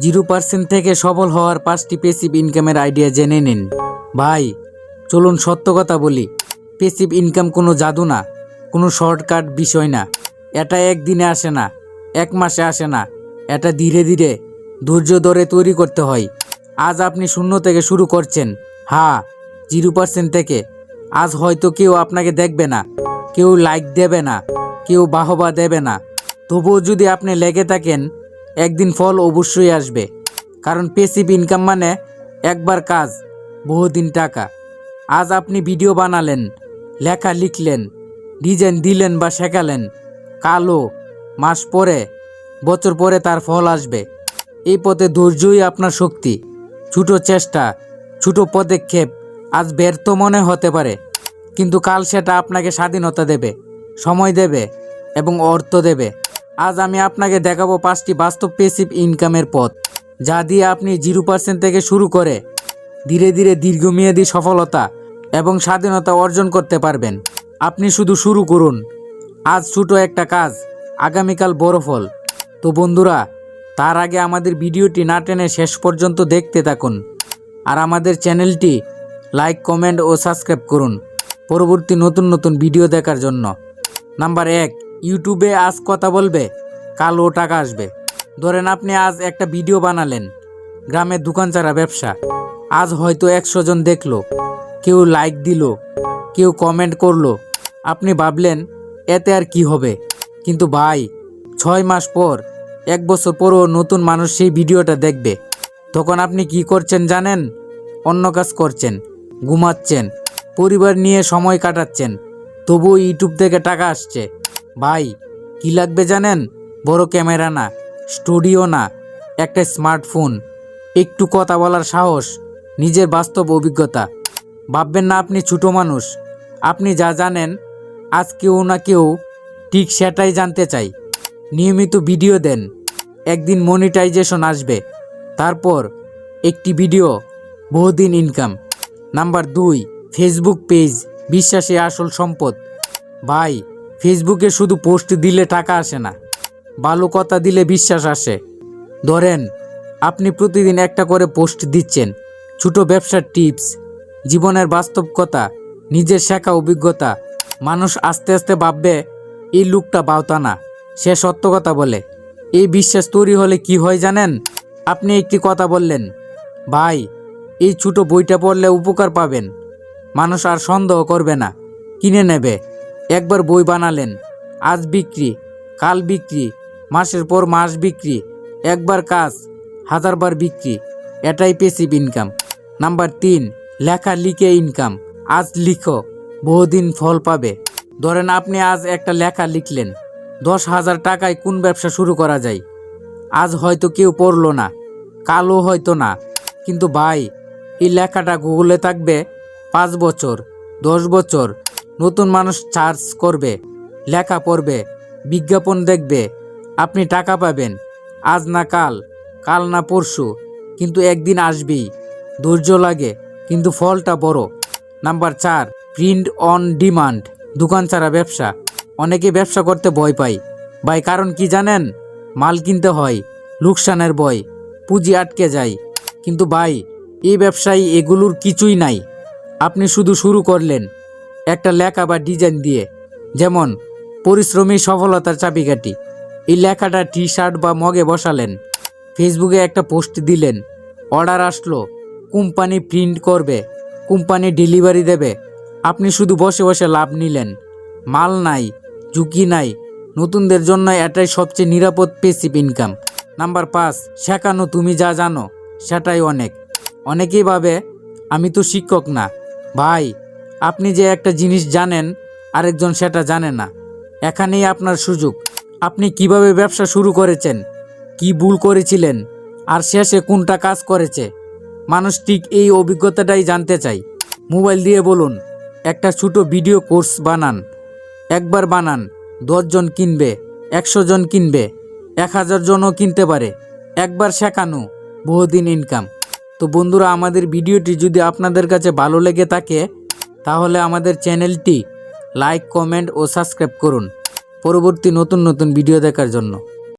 0% থেকে সফল হওয়ার 5টি প্যাসিভ ইনকামের আইডিয়া জেনে নিন। ভাই চলুন সত্য কথা বলি, প্যাসিভ ইনকাম কোনো জাদু না, কোনো শর্টকাট বিষয় না। এটা একদিনে আসে না, এক মাসে আসে না, এটা ধীরে ধীরে ধৈর্য ধরে তৈরি করতে হয়। আজ আপনি শূন্য থেকে শুরু করছেন, হ্যাঁ 0% থেকে। আজ হয়তো কেউ আপনাকে দেখবে না, কেউ লাইক দেবে না, কেউ বাহবা দেবে না, তবুও যদি আপনি লেগে থাকেন একদিন ফল অবশ্যই আসবে। কারণ প্যাসিভ ইনকাম মানে একবার কাজ, বহুদিন টাকা। আজ আপনি ভিডিও বানালেন, লেখা লিখলেন, ডিজাইন দিলেন বা শেখালেন, কালো মাস পরে, বছর পরে তার ফল আসবে। এই পথে ধৈর্যই আপনার শক্তি। ছোট চেষ্টা, ছোট পদক্ষেপ আজ ব্যর্থ মনে হতে পারে, কিন্তু কাল সেটা আপনাকে স্বাধীনতা দেবে, সময় দেবে এবং অর্থ দেবে। আজ আমি আপনাকে দেখাবো 5টি বাস্তব প্যাসিভ ইনকামের পথ, যা দিয়ে আপনি 0% থেকে শুরু করে ধীরে ধীরে দীর্ঘমেয়াদী সফলতা এবং স্বাধীনতা অর্জন করতে পারবেন। আপনি শুধু শুরু করুন। আজ ছোট একটা কাজ, আগামীকাল বড় ফল। তো বন্ধুরা, তার আগে আমাদের ভিডিওটি না টেনে শেষ পর্যন্ত দেখতে থাকুন, আর আমাদের চ্যানেলটি লাইক, কমেন্ট ও সাবস্ক্রাইব করুন পরবর্তী নতুন নতুন ভিডিও দেখার জন্য। নাম্বার 1, ইউটিউবে আজ কথা বলবে, কাল ও টাকা আসবে। ধরেন আপনি আজ একটা ভিডিও বানালেন, গ্রামের দোকান ছাড়া ব্যবসা। আজ হয়তো 100 জন দেখলো, কেউ লাইক দিল, কেউ কমেন্ট করলো। আপনি ভাবলেন এতে আর কি হবে, কিন্তু ভাই 6 মাস পর, 1 বছর পরও নতুন মানুষ সেই ভিডিওটা দেখবে। তখন আপনি কি করছেন জানেন? অন্য কাজ করছেন, ঘুমাচ্ছেন, পরিবার নিয়ে সময় কাটাচ্ছেন, তবুও ইউটিউব থেকে টাকা আসছে। ভাই কি লাগবে জানেন? বড় ক্যামেরা না, স্টুডিও না, একটা স্মার্টফোন, একটু কথা বলার সাহস, নিজের বাস্তব অভিজ্ঞতা। ভাববেন না আপনি ছোট মানুষ, আপনি যা জানেন আজ কেউ না কেউ ঠিক সেটাই জানতে চাই। নিয়মিত ভিডিও দেন, একদিন মনিটাইজেশন আসবে, তারপর একটি ভিডিও, বহুদিন ইনকাম। নাম্বার 2, ফেসবুক পেজ, বিশ্বাসী আসল সম্পদ। ভাই ফেসবুকে শুধু পোস্ট দিলে টাকা আসে না, ভালো কথা দিলে বিশ্বাস আসে। ধরেন আপনি প্রতিদিন একটা করে পোস্ট দিচ্ছেন, ছোট ব্যবসার টিপস, জীবনের বাস্তব কথা, নিজের শেখা অভিজ্ঞতা। মানুষ আস্তে আস্তে ভাববে এই লোকটা বাউতা না, সে সত্য কথা বলে। এই বিশ্বাস তৈরি হলে কি হয় জানেন? আপনি একটি কথা বললেন, ভাই এই ছোট বইটা পড়লে উপকার পাবেন, মানুষ আর সন্দেহ করবে না, কিনে নেবে। একবার বই বানালেন, আজ বিক্রি, কাল বিক্রি, মাসের পর মাস বিক্রি। একবার কাজ, হাজারবার বিক্রি। এটাই প্যাসিভ ইনকাম। নাম্বার 3, লেখা লিখে ইনকাম। আজ লিখো, বহুদিন ফল পাবে। ধরেন আপনি আজ একটা লেখা লিখলেন, 10,000 টাকায় কোন ব্যবসা শুরু করা যায়। আজ হয়তো কেউ পড়লো না, কালও হয়তো না, কিন্তু ভাই এই লেখাটা গুগলে থাকবে 5 বছর, 10 বছর। নতুন মানুষ সার্চ করবে, লেখা পড়বে, বিজ্ঞাপন দেখবে, আপনি টাকা পাবেন। আজ না কাল, কাল না পরশু, কিন্তু একদিন আসবেই। ধৈর্য লাগে, কিন্তু ফলটা বড়। নাম্বার 4, প্রিন্ট অন ডিমান্ড, দোকান ছাড়া ব্যবসা। অনেকে ব্যবসা করতে ভয় পায়। ভাই কারণ কি জানেন? মাল কিনতে হয়, লোকসানের ভয়, পুঁজি আটকে যায়। কিন্তু ভাই এই ব্যবসায় এগুলোর কিছুই নাই। আপনি শুধু শুরু করলেন একটা লেখা বা ডিজাইন দিয়ে, যেমন পরিশ্রমী সফলতার চাবিকাঠি। এই লেখাটা টি শার্ট বা মগে বসালেন, ফেসবুকে একটা পোস্ট দিলেন, অর্ডার আসলো, কোম্পানি প্রিন্ট করবে, কোম্পানি ডেলিভারি দেবে। আপনি শুধু বসে বসে লাভ নিলেন। মাল নাই, ঝুঁকি নাই। নতুনদের জন্য এটাই সবচেয়ে নিরাপদ প্যাসিভ ইনকাম। নাম্বার 5, শেখানো, তুমি যা জানো সেটাই অনেক। অনেকেই ভাবে আমি তো শিক্ষক না। ভাই আপনি যে একটা জিনিস জানেন, আরেকজন সেটা জানে না। এখানেই আপনার সুযোগ। আপনি কিভাবে ব্যবসা শুরু করেছেন, কি ভুল করেছিলেন, আর শেষে কোনটা কাজ করেছে। মানুষ ঠিক এই অভিজ্ঞতাটাই জানতে চায়। মোবাইল দিয়ে বলুন, একটা ছোট ভিডিও কোর্স বানান। একবার বানান, 10 জন কিনবে, 100 জন কিনবে, 1000 জনও কিনতে পারে। একবার শেখানো, বহুদিন ইনকাম। তো বন্ধুরা, আমাদের ভিডিওটি যদি আপনাদের কাছে ভালো লেগে থাকে, তাহলে আমাদের চ্যানেলটি লাইক, কমেন্ট ও সাবস্ক্রাইব করুন পরবর্তী নতুন নতুন ভিডিও দেখার জন্য।